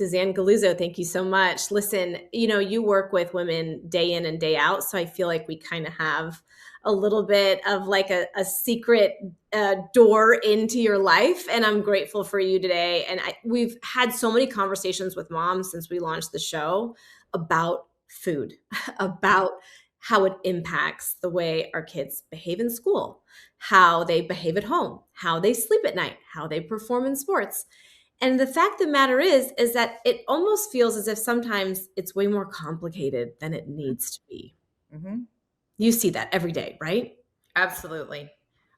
Suzan Galluzzo. Thank you so much. Listen, you work with women day in and day out, so I feel like we kind of have a little bit of like a secret door into your life, and I'm grateful for you today. And we've had so many conversations with moms since we launched the show about food, about how it impacts the way our kids behave in school, how they behave at home, how they sleep at night, how they perform in sports. And the fact of the matter is that it almost feels as if sometimes it's way more complicated than it needs to be. Mm-hmm. You see that every day, right? Absolutely.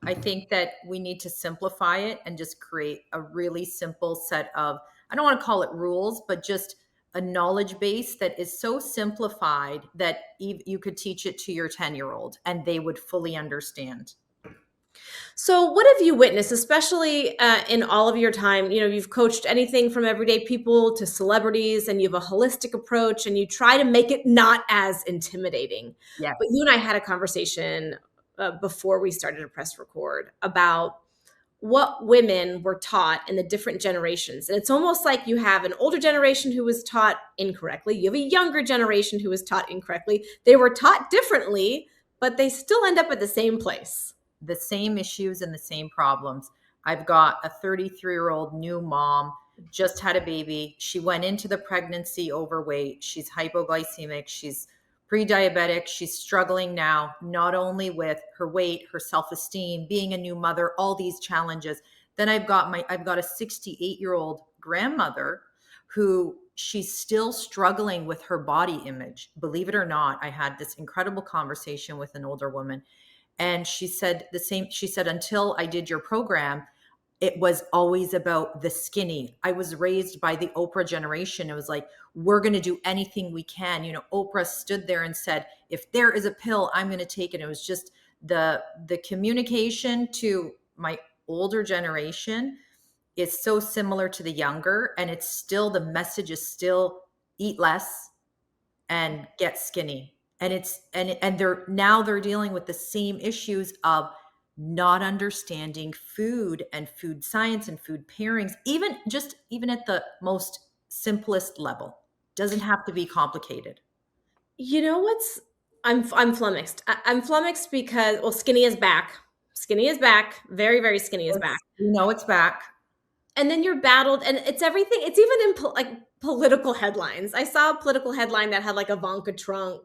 I think that we need to simplify it and just create a really simple set of, I don't want to call it rules, but just a knowledge base that is so simplified that you could teach it to your 10-year-old and they would fully understand. So what have you witnessed, especially in all of your time? You've coached anything from everyday people to celebrities, and you have a holistic approach, and you try to make it not as intimidating. Yes. But you and I had a conversation before we started to press record about what women were taught in the different generations. And it's almost like you have an older generation who was taught incorrectly. You have a younger generation who was taught incorrectly. They were taught differently, but they still end up at the same place. The same issues and the same problems. I've got a 33-year-old new mom, just had a baby. She went into the pregnancy overweight. She's hypoglycemic. She's pre-diabetic. She's struggling now, not only with her weight, her self-esteem, being a new mother, all these challenges. Then I've got a 68-year-old grandmother who she's still struggling with her body image. Believe it or not, I had this incredible conversation with an older woman. And she said the same. She said, until I did your program, it was always about the skinny. I was raised by the Oprah generation. It was like, we're going to do anything we can. Oprah stood there and said, if there is a pill, I'm going to take it. It was just the communication to my older generation is so similar to the younger. And it's still, the message is still eat less and get skinny. And they're dealing with the same issues of not understanding food and food science and food pairings, even at the most simplest level. Doesn't have to be complicated. I'm flummoxed. I'm flummoxed because, skinny is back. Skinny is back. Very, very skinny is back. It's back. And then you're battled, and it's everything. It's even in political headlines. I saw a political headline that had like Ivanka Trump's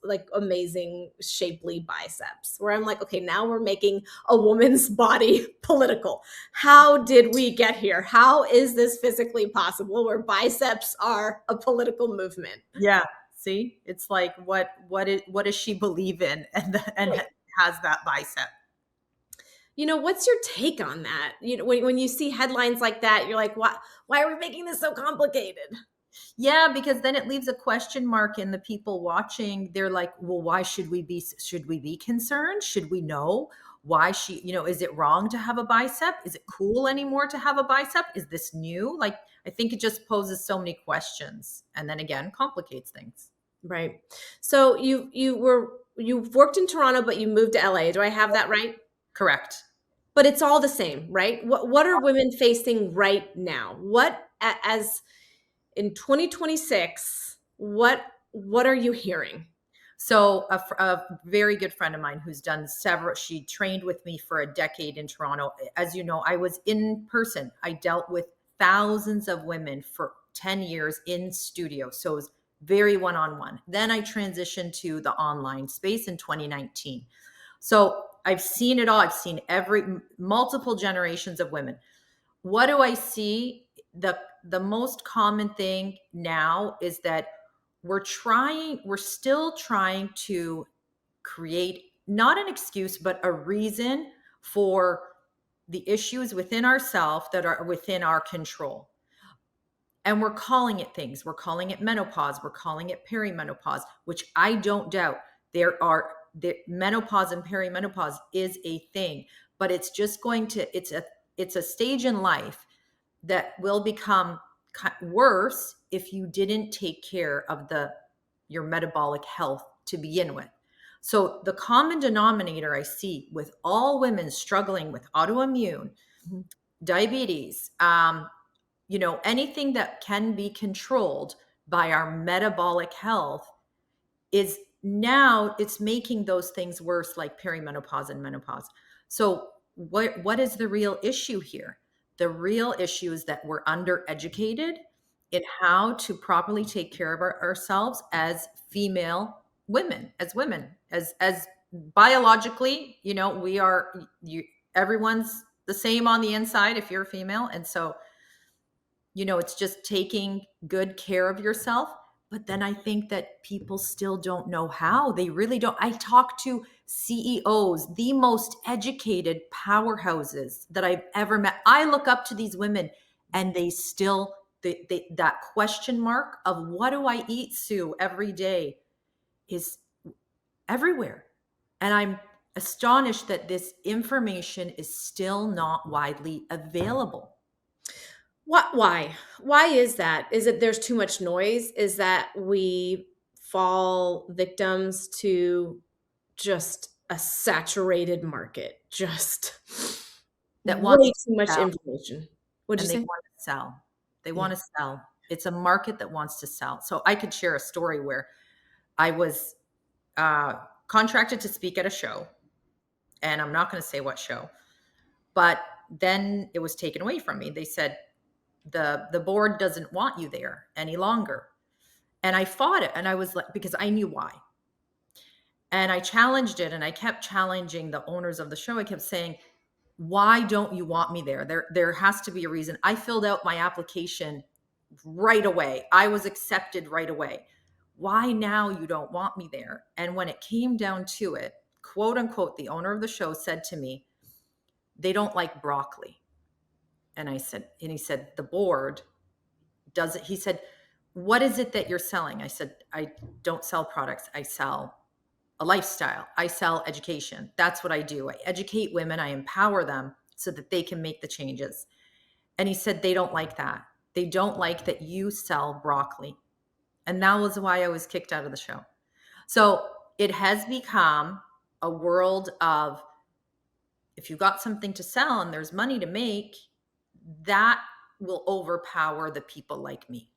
like amazing shapely biceps, where I'm like, okay, now we're making a woman's body political. How did we get here? How is this physically possible where biceps are a political movement? Yeah. See, it's like, what does she believe in and has that bicep? What's your take on that? When you see headlines like that, you're like, why are we making this so complicated? Yeah, because then it leaves a question mark in the people watching. They're like, well, why should we be concerned? Should we know why is it wrong to have a bicep? Is it cool anymore to have a bicep? Is this new? Like, I think it just poses so many questions and then again, complicates things. Right. So you've worked in Toronto, but you moved to LA. Do I have that right? Correct. But it's all the same, right? What are women facing right now? What, as in 2026, what are you hearing? So a very good friend of mine who's done she trained with me for a decade in Toronto. As you know, I was in person. I dealt with thousands of women for 10 years in studio. So it was very one-on-one. Then I transitioned to the online space in 2019. So I've seen it all. I've seen multiple generations of women. What do I see? The most common thing now is that we're still trying to create not an excuse, but a reason for the issues within ourselves that are within our control. And we're calling it things. We're calling it menopause. We're calling it perimenopause, which I don't doubt. The menopause and perimenopause is a thing, but it's just it's a stage in life that will become worse if you didn't take care of your metabolic health to begin with. So the common denominator I see with all women struggling with autoimmune, diabetes, anything that can be controlled by our metabolic health is now it's making those things worse, like perimenopause and menopause. So what is the real issue here? The real issue is that we're undereducated in how to properly take care of ourselves as female women, as biologically, we are, everyone's the same on the inside if you're a female. And so, it's just taking good care of yourself. But then I think that people still don't know how. They really don't. I talk to CEOs, the most educated powerhouses that I've ever met. I look up to these women, and they still, that question mark of what do I eat, Sue, every day is everywhere. And I'm astonished that this information is still not widely available. What? Why is that? Is it there's too much noise? Is that we fall victims to just a saturated market? Just That way wants too to much sell, information. What'd and you they say? want to sell. They Yeah. want to sell. It's a market that wants to sell. So I could share a story where I was contracted to speak at a show, and I'm not going to say what show, but then it was taken away from me. They said the board doesn't want you there any longer. And I fought it, and I was like, because I knew why. And I challenged it, and I kept challenging the owners of the show. I kept saying, why don't you want me there? There has to be a reason. I filled out my application right away. I was accepted right away. Why now you don't want me there? And when it came down to it, quote unquote, the owner of the show said to me, they don't like broccoli. And he said, the board does it. He said, what is it that you're selling? I said, I don't sell products. I sell a lifestyle. I sell education. That's what I do. I educate women. I empower them so that they can make the changes. And he said, they don't like that. They don't like that you sell broccoli. And that was why I was kicked out of the show. So it has become a world of, if you've got something to sell and there's money to make, that will overpower the people like me.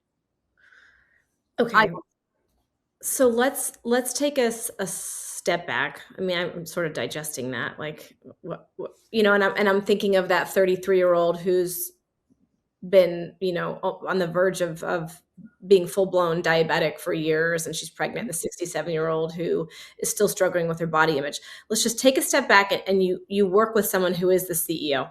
Okay. So let's take a step back. I mean, I'm sort of digesting that, like what and I'm thinking of that 33-year-old who's been, on the verge of being full-blown diabetic for years, and she's pregnant, the 67-year-old who is still struggling with her body image. Let's just take a step back, and you work with someone who is the CEO,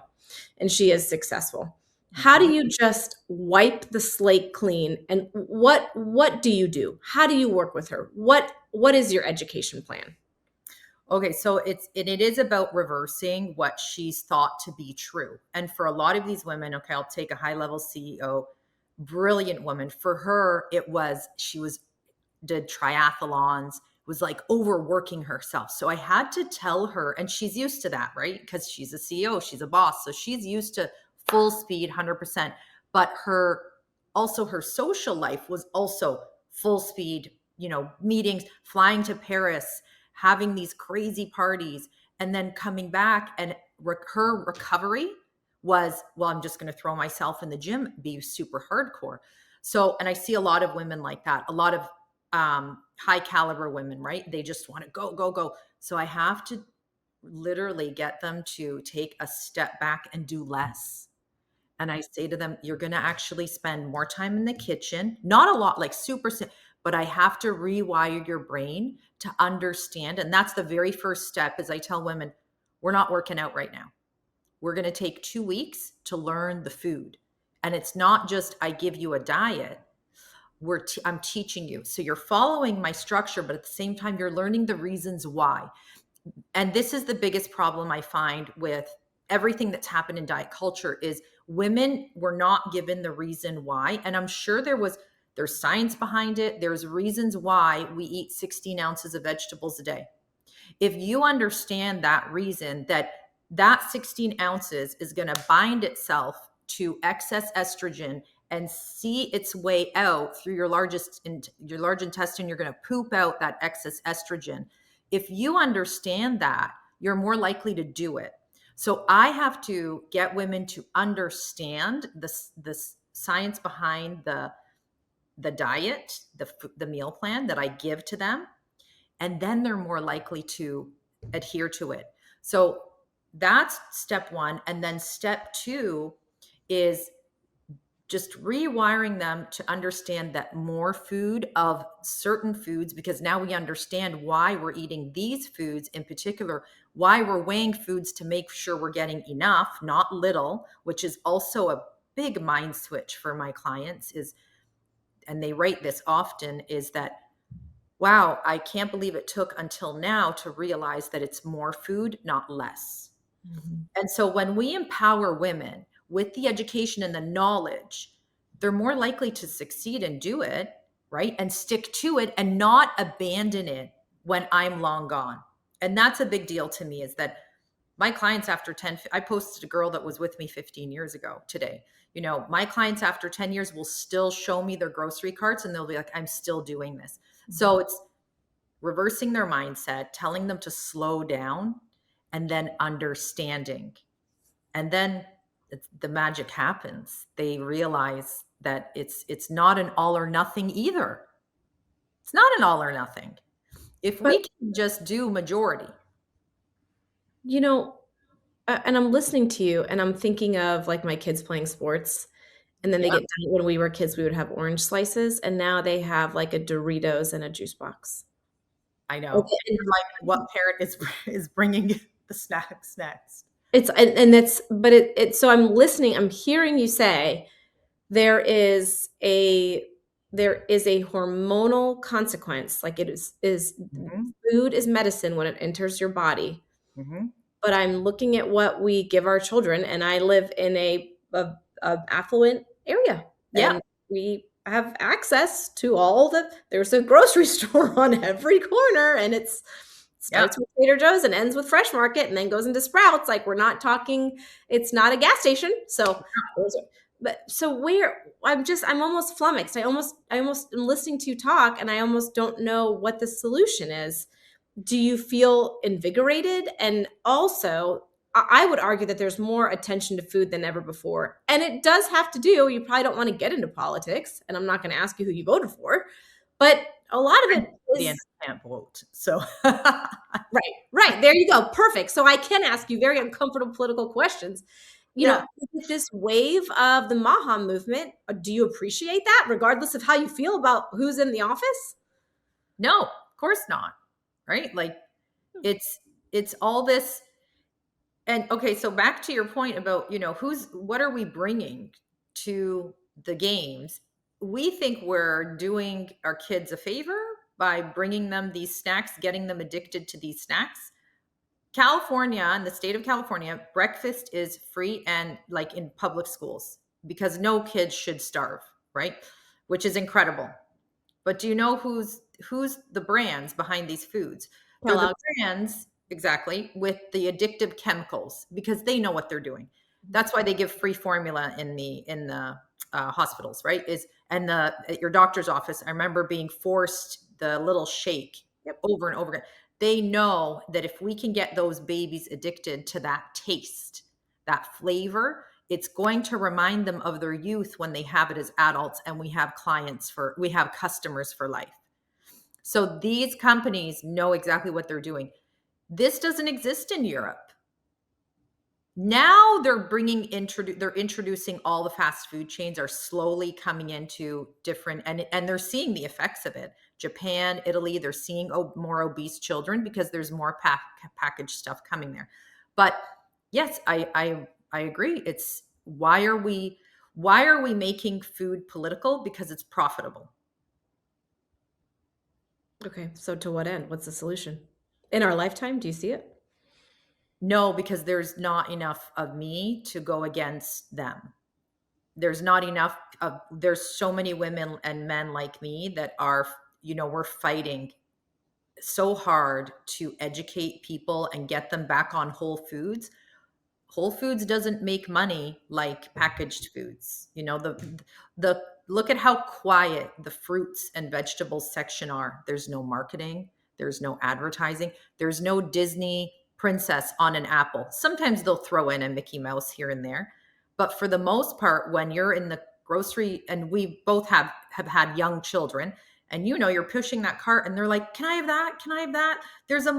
and she is successful. How do you just wipe the slate clean? And what do you do? How do you work with her? What is your education plan? Okay, so it is about reversing what she's thought to be true. And for a lot of these women, okay, I'll take a high-level CEO, brilliant woman. For her, she did triathlons, was like overworking herself. So I had to tell her, and she's used to that, right? Because she's a CEO, she's a boss. So she's used to full speed, 100%. But her social life was also full speed, meetings, flying to Paris, having these crazy parties, and then coming back. And her recovery was, well, I'm just going to throw myself in the gym, be super hardcore. So, and I see a lot of women like that, a lot of high caliber women, right? They just want to go, go, go. So I have to literally get them to take a step back and do less. And I say to them, you're going to actually spend more time in the kitchen, not a lot, like super, but I have to rewire your brain to understand. And that's the very first step. Is I tell women, we're not working out right now. We're going to take 2 weeks to learn the food. And it's not just, I give you a diet. I'm teaching you. So you're following my structure, but at the same time, you're learning the reasons why. And this is the biggest problem I find with everything that's happened in diet culture is women were not given the reason why. And I'm sure there's science behind it. There's reasons why we eat 16 ounces of vegetables a day. If you understand that reason, that 16 ounces is going to bind itself to excess estrogen and see its way out through your large intestine, you're going to poop out that excess estrogen. If you understand that, you're more likely to do it. So I have to get women to understand the science behind the diet, the meal plan that I give to them, and then they're more likely to adhere to it. So that's step one. And then step two is just rewiring them to understand that more food of certain foods, because now we understand why we're eating these foods in particular, why we're weighing foods to make sure we're getting enough, not little, which is also a big mind switch for my clients is, and they write this often, is that, wow, I can't believe it took until now to realize that it's more food, not less. Mhm. And so when we empower women with the education and the knowledge, they're more likely to succeed and do it, right? And stick to it and not abandon it when I'm long gone. And that's a big deal to me, is that my clients after 10, I posted a girl that was with me 15 years ago today. You know, my clients after 10 years will still show me their grocery carts and they'll be like, I'm still doing this. So it's reversing their mindset, telling them to slow down, and then understanding. And then the magic happens. They realize that it's not an all or nothing either. It's not an all or nothing. If we But, can just do majority. you know, and I'm listening to you and I'm thinking of like my kids playing sports and then they Yeah, get done. When we were kids, we would have orange slices and now they have like a Doritos and a juice box. I Okay, know. And you're like, what parent is bringing the snacks next? and that's, but so I'm listening, I'm hearing you say there is a hormonal consequence, like it is Hmm. food is medicine when it enters your body. Hmm. But I'm looking at what we give our children, and I live in a affluent area, Yeah, and we have access to all there's a grocery store on every corner, and it yeah. starts with Trader Joe's and ends with Fresh Market and then goes into Sprouts. Like, we're not talking, it's not a gas station. So those are, but so where I'm almost flummoxed. I almost am listening to you talk, and I almost don't know what the solution is. Do you feel invigorated? And also, I would argue that there's more attention to food than ever before. And it does have to do, you probably don't want to get into politics, and I'm not going to ask you who you voted for, but a lot of it The end is can't vote. So right, right. There you go. Perfect. So I can ask you very uncomfortable political questions. yeah. With this wave of the MAHA movement, do you appreciate that, regardless of how you feel about who's in the office? No, of course not. Right? Like it's all this. And okay, so back to your point about, what are we bringing to the games? We think we're doing our kids a favor by bringing them these snacks, getting them addicted to these snacks. California, in the state of California, breakfast is free and like in public schools because no kids should starve, right? Which is incredible. But do you know who's the brands behind these foods? They're the Kellogg. brands, exactly, with the addictive chemicals because they know what they're doing. That's why they give free formula in the hospitals, right? Is and the at your doctor's office. I remember being forced the little shake over and over again. They know that if we can get those babies addicted to that taste, that flavor, it's going to remind them of their youth when they have it as adults, and we have customers for life. So these companies know exactly what they're doing. This doesn't exist in Europe. Now they're introducing, all the fast food chains are slowly coming into different, and they're seeing the effects of it. Japan, Italy, they're seeing more obese children because there's more packaged stuff coming there. But yes, I agree. It's why are we making food political? Because it's profitable. Okay, so to what end? What's the solution? In our lifetime, do you see it? No, because there's not enough of me to go against them. There's not enough of There's so many women and men like me that are, we're fighting so hard to educate people and get them back on Whole Foods. Whole Foods doesn't make money like packaged foods. The look at how quiet the fruits and vegetables section are. There's no marketing, there's no advertising, there's no Disney princess on an apple. Sometimes they'll throw in a Mickey Mouse here and there, but for the most part, when you're in the grocery, and we both have had young children, and you're pushing that cart and they're like, can I have that? Can I have that? There's a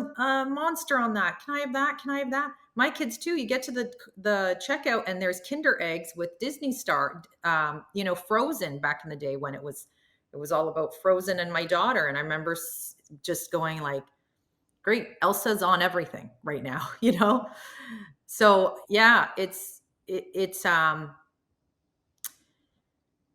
monster on that. Can I have that? Can I have that? My kids too, you get to the checkout and there's Kinder eggs with Disney Star, Frozen back in the day when it was all about Frozen and my daughter. And I remember just going like, great, Elsa's on everything right now, So yeah,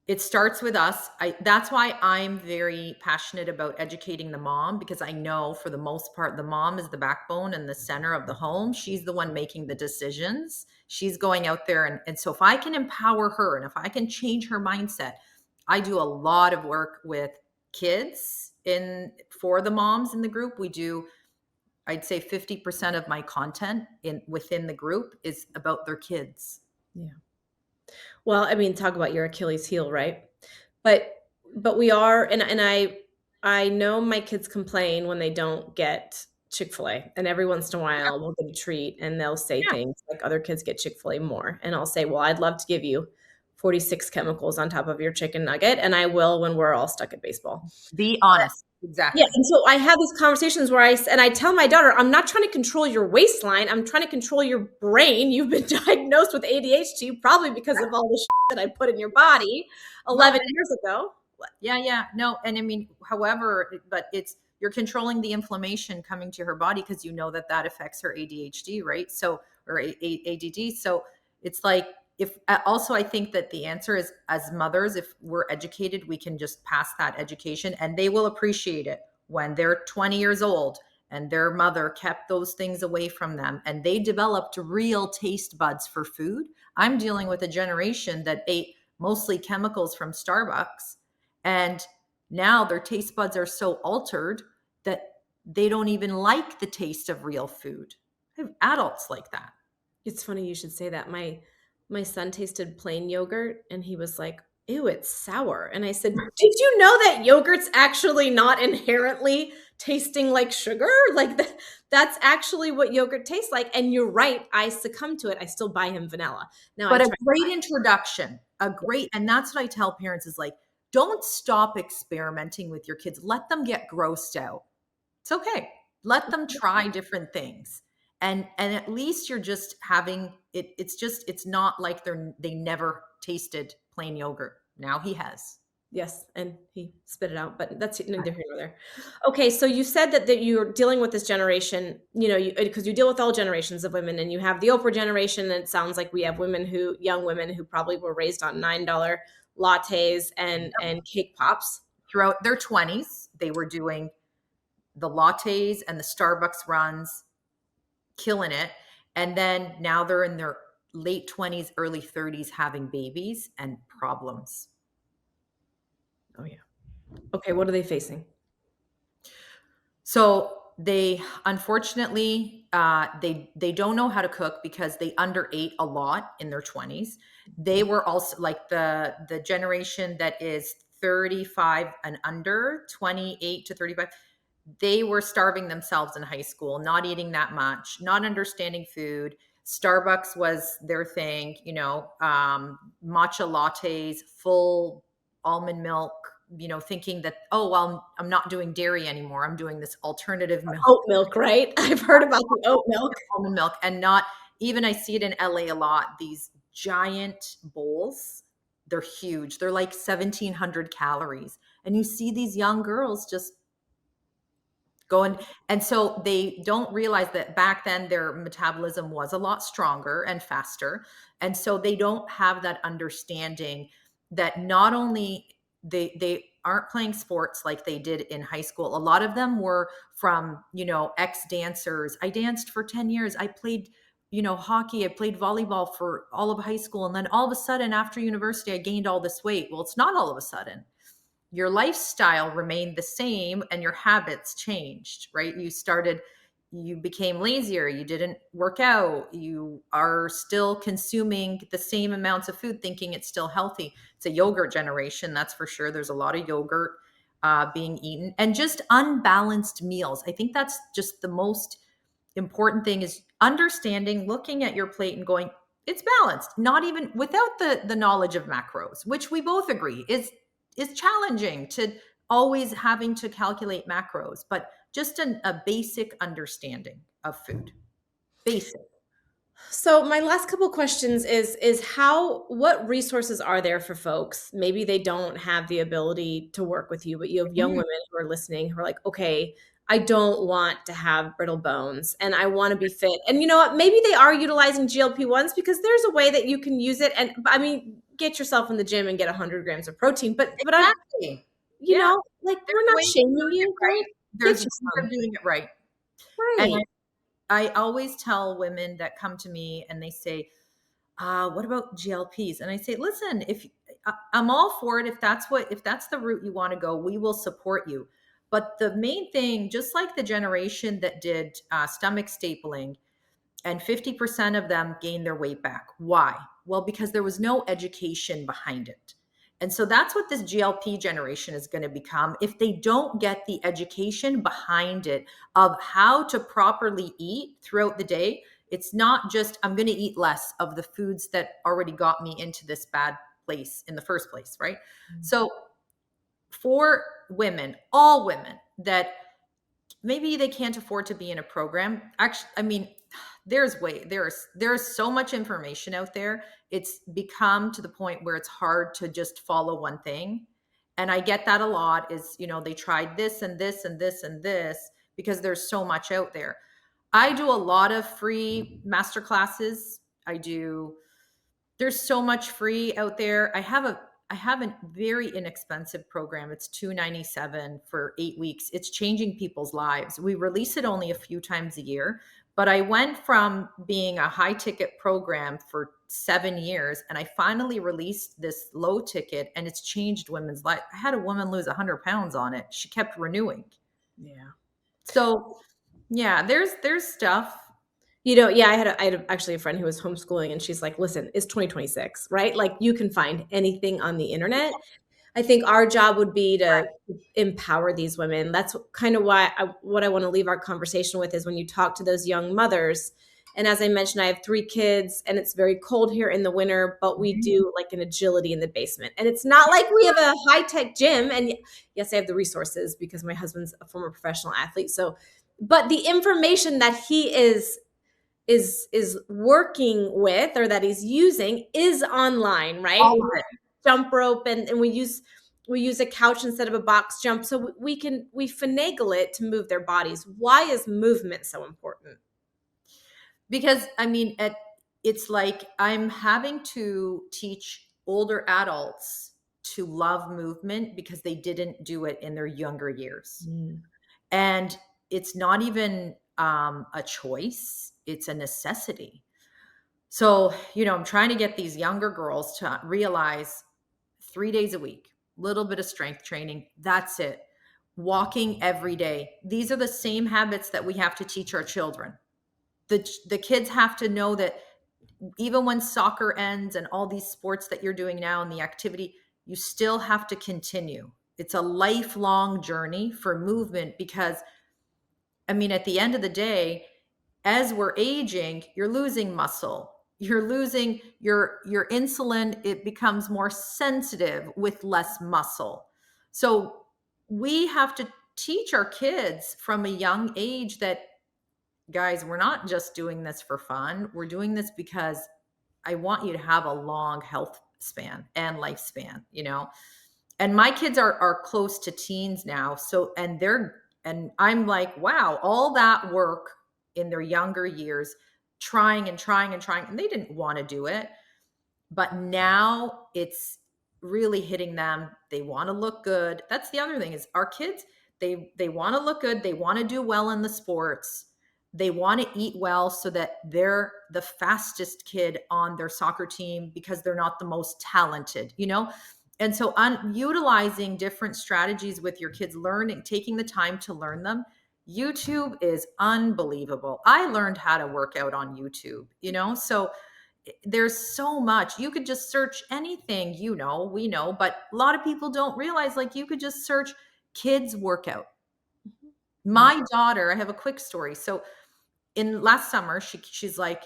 it starts with us. That's why I'm very passionate about educating the mom, because I know for the most part, the mom is the backbone and the center of the home. She's the one making the decisions. She's going out there. And so if I can empower her and if I can change her mindset, I do a lot of work with kids for the moms in the group. We do, I'd say 50% of my content within the group is about their kids. Yeah. Well, I mean, talk about your Achilles heel, right? But we are, and I know my kids complain when they don't get Chick-fil-A, and every once in a while we'll get a treat and they'll say Yeah. things like other kids get Chick-fil-A more. And I'll say, well, I'd love to give you 46 chemicals on top of your chicken nugget, and I will when we're all stuck at baseball. Be honest. Exactly. Yeah, and so I have these conversations where I tell my daughter, I'm not trying to control your waistline. I'm trying to control your brain. You've been diagnosed with ADHD probably because of all the shit that I put in your body 11 years ago. Yeah. No, and I mean, however, but you're controlling the inflammation coming to her body because you know that affects her ADHD, right? So, or ADD. So it's like, I think that the answer is, as mothers, if we're educated, we can just pass that education and they will appreciate it when they're 20 years old and their mother kept those things away from them and they developed real taste buds for food. I'm dealing with a generation that ate mostly chemicals from Starbucks, and now their taste buds are so altered that they don't even like the taste of real food. I have adults like that. It's funny you should say that. My son tasted plain yogurt and he was like, ew, it's sour. And I said, did you know that yogurt's actually not inherently tasting like sugar? Like that's actually what yogurt tastes like. And you're right. I succumb to it. I still buy him vanilla. Now, but a great introduction, and that's what I tell parents is like, don't stop experimenting with your kids. Let them get grossed out. It's okay. Let them try different things. And at least you're just having it. It's not like they never tasted plain yogurt. Now he has. Yes, and he spit it out, but that's neither here nor there. Okay, so you said that you're dealing with this generation, because you deal with all generations of women, and you have the Oprah generation, and it sounds like we have young women who probably were raised on $9 lattes and cake pops. Throughout their 20s, they were doing the lattes and the Starbucks runs, killing it. And then now they're in their late 20s, early 30s, having babies and problems. Oh yeah. Okay, what are they facing? So they unfortunately they don't know how to cook because they underate a lot in their 20s. They were also like the generation that is 35 and under, 28 to 35. They were starving themselves in high school, not eating that much, not understanding food. Starbucks was their thing, matcha lattes, full almond milk, thinking that, oh, well, I'm not doing dairy anymore. I'm doing this alternative milk. Oat milk, right? I've heard about the oat milk. Almond milk. And not even, I see it in LA a lot, these giant bowls. They're huge. They're like 1,700 calories. And you see these young girls just going, and so they don't realize that back then their metabolism was a lot stronger and faster. And so they don't have that understanding that not only they aren't playing sports like they did in high school. A lot of them were from, ex-dancers. I danced for 10 years. I played, hockey. I played volleyball for all of high school. And then all of a sudden after university, I gained all this weight. Well, it's not all of a sudden. Your lifestyle remained the same and your habits changed, right? You became lazier. You didn't work out. You are still consuming the same amounts of food, thinking it's still healthy. It's a yogurt generation, that's for sure. There's a lot of yogurt being eaten and just unbalanced meals. I think that's just the most important thing is understanding, looking at your plate and going, It's balanced. Not even without the knowledge of macros, which we both agree is challenging to always having to calculate macros, but just a basic understanding of food. Basic. So my last couple questions is how what resources are there for folks? Maybe they don't have the ability to work with you, but you have young Mhm. women who are listening who are like, okay, I don't want to have brittle bones and I want to be fit. And you know what? Maybe they are utilizing GLP-1s because there's a way that you can use it. And I mean, get yourself in the gym and get 100 grams of protein. But I'm, Exactly. you Yeah. know, like There's we're not ways of shaming doing it you. Go right. get There's you ways some. of doing it right. And Right. I always tell women that come to me and they say, what about GLPs? And I say, listen, if I'm all for it, if that's the route you want to go, we will support you. But the main thing, just like the generation that did stomach stapling, and 50% of them gained their weight back. Why? Well, because there was no education behind it. And so that's what this GLP generation is going to become if they don't get the education behind it of how to properly eat throughout the day. It's not just, I'm going to eat less of the foods that already got me into this bad place in the first place, right? So for women, all women that maybe they can't afford to be in a program. Actually, I mean, there's so much information out there. It's become to the point where it's hard to just follow one thing. And I get that a lot is, they tried this and this and this and this because there's so much out there. I do a lot of free master classes. There's so much free out there. I have a very inexpensive program. It's $297 for 8 weeks. It's changing people's lives. We release it only a few times a year, but I went from being a high ticket program for 7 years and I finally released this low ticket and it's changed women's life. I had a woman lose 100 pounds on it. She kept renewing. Yeah. So yeah, there's stuff. Yeah, I had actually a friend who was homeschooling and she's like, listen, it's 2026, right? Like you can find anything on the internet. I think our job would be to empower these women. That's kind of what I want to leave our conversation with is when you talk to those young mothers. And as I mentioned, I have 3 kids and it's very cold here in the winter, but we do like an agility in the basement. And it's not like we have a high-tech gym. And yes, I have the resources because my husband's a former professional athlete. So, but the information that he is working with or that he's using is online, right? All of it. Jump rope and we use a couch instead of a box jump so we finagle it to move their bodies. Why is movement so important? Because I mean, it's like I'm having to teach older adults to love movement because they didn't do it in their younger years. And it's not even a choice, it's a necessity. So, I'm trying to get these younger girls to realize 3 days a week, little bit of strength training. That's it. Walking every day. These are the same habits that we have to teach our children. The kids have to know that even when soccer ends and all these sports that you're doing now and the activity, you still have to continue. It's a lifelong journey for movement because, I mean, at the end of the day, as we're aging, you're losing muscle. You're losing your insulin, it becomes more sensitive with less muscle. So we have to teach our kids from a young age that, guys, we're not just doing this for fun. We're doing this because I want you to have a long health span and lifespan. And my kids are close to teens now. So and I'm like, wow, all that work in their younger years, trying and trying and trying, and they didn't want to do it. But now it's really hitting them. They want to look good. That's the other thing is our kids, they want to look good, they want to do well in the sports. They want to eat well so that they're the fastest kid on their soccer team because they're not the most talented. And so utilizing different strategies with your kids, learning, taking the time to learn them. YouTube is unbelievable. I learned how to work out on YouTube. So there's so much. You could just search anything, we know, but a lot of people don't realize like you could just search kids workout. My daughter, I have a quick story. So in last summer, she's like,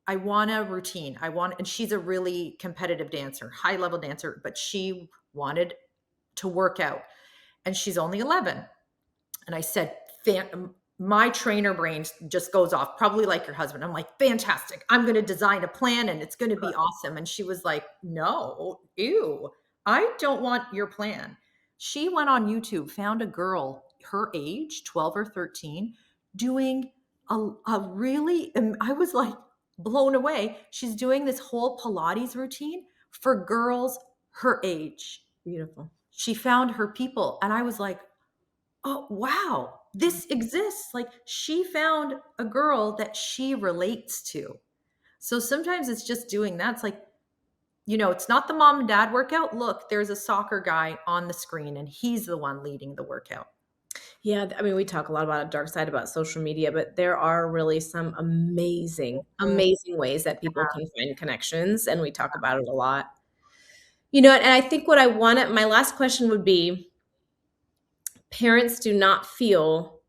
I want a routine. And she's a really competitive dancer, high level dancer, but she wanted to work out, and she's only 11. And I said, my trainer brain just goes off, probably like your husband. I'm like, fantastic. I'm going to design a plan and it's going to be awesome. And she was like, no, ew, I don't want your plan. She went on YouTube, found a girl her age, 12 or 13, doing a really, and I was like blown away. She's doing this whole Pilates routine for girls her age. Beautiful. She found her people. And I was like, oh, wow, this exists. Like, she found a girl that she relates to. So sometimes it's just doing that. It's like, it's not the mom and dad workout. Look, there's a soccer guy on the screen and he's the one leading the workout. Yeah, I mean, we talk a lot about a dark side about social media, but there are really some amazing, amazing ways that people can find connections, and we talk about it a lot. And I think what I wanted, my last question would be, parents do not feel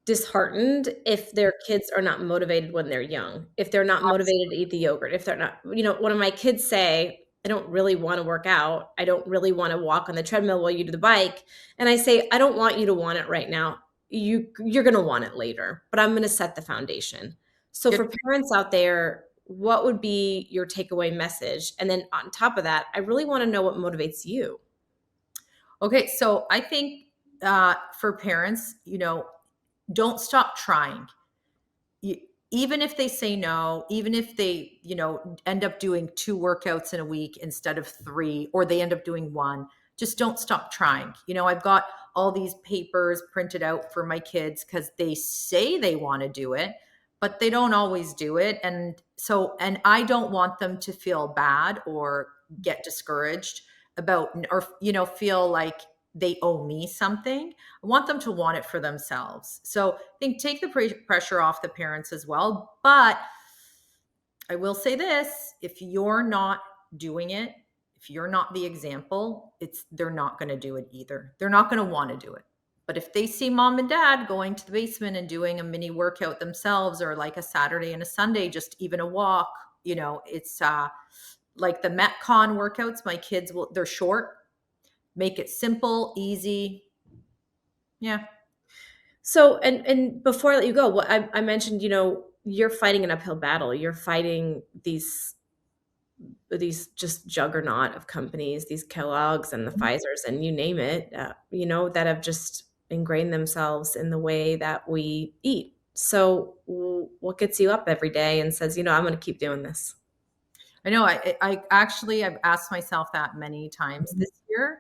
disheartened if their kids are not motivated when they're young, if they're not motivated to eat the yogurt, if they're not, one of my kids say, I don't really want to work out. I don't really want to walk on the treadmill while you do the bike. And I say, I don't want you to want it right now. You're going to want it later, but I'm going to set the foundation. So for parents out there, what would be your takeaway message? And then on top of that, I really want to know what motivates you. Okay. So I think for parents, don't stop trying. Even if they say no, even if they, end up doing 2 workouts in a week instead of 3, or they end up doing 1, just don't stop trying. I've got all these papers printed out for my kids because they say they want to do it, but they don't always do it. And I don't want them to feel bad or get discouraged about, or, feel like they owe me something. I want them to want it for themselves. So I think take the pressure off the parents as well. But I will say this, if you're not doing it, if you're not the example, they're not going to do it either. They're not going to want to do it. But if they see mom and dad going to the basement and doing a mini workout themselves, or like a Saturday and a Sunday, just even a walk, it's like the Metcon workouts, my kids they're short. Make it simple, easy. Yeah. So, and before I let you go, I mentioned, you're fighting an uphill battle. You're fighting these just juggernaut of companies, these Kellogg's and the Pfizers and you name it, that have just ingrained themselves in the way that we eat. So what gets you up every day and says, I'm going to keep doing this? I know. I've asked myself that many times this year.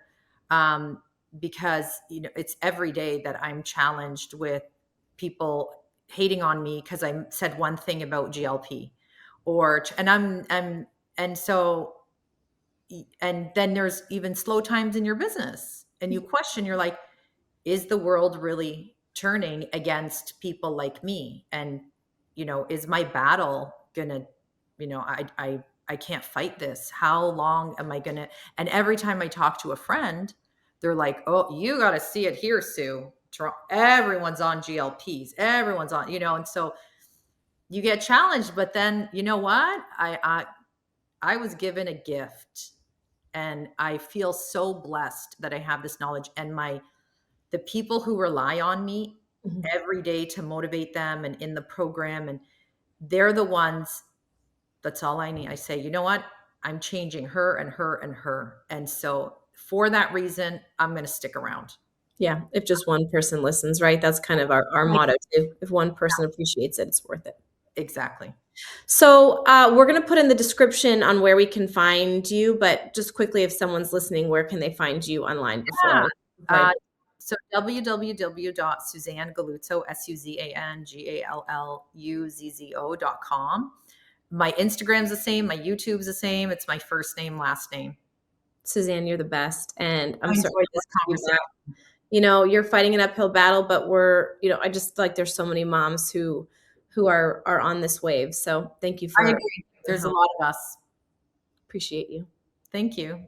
Because, it's every day that I'm challenged with people hating on me because I said one thing about GLP, and then there's even slow times in your business, and you question, you're like, is the world really turning against people like me? And, is my battle gonna, I can't fight this. How long am I gonna? And every time I talk to a friend, they're like, oh, you got to see it here, Sue. Everyone's on GLPs. Everyone's on, and so you get challenged. But then, you know what? I was given a gift, and I feel so blessed that I have this knowledge, and the people who rely on me every day to motivate them and in the program, and they're the ones. That's all I need. I say, you know what? I'm changing her and her and her. And so for that reason, I'm going to stick around. Yeah. If just one person listens, right? That's kind of our motto too. If one person appreciates it, it's worth it. Exactly. So we're going to put in the description on where we can find you, but just quickly, if someone's listening, where can they find you online before? So www.suzangalluzzo, SUZANGALLUZZO.com. My Instagram's the same. My YouTube's the same. It's my first name, last name. Suzanne, you're the best. And I'm sorry this conversation. You're fighting an uphill battle, but I just feel like there's so many moms who are on this wave. So thank you for. I agree. There's a lot of us. Appreciate you. Thank you.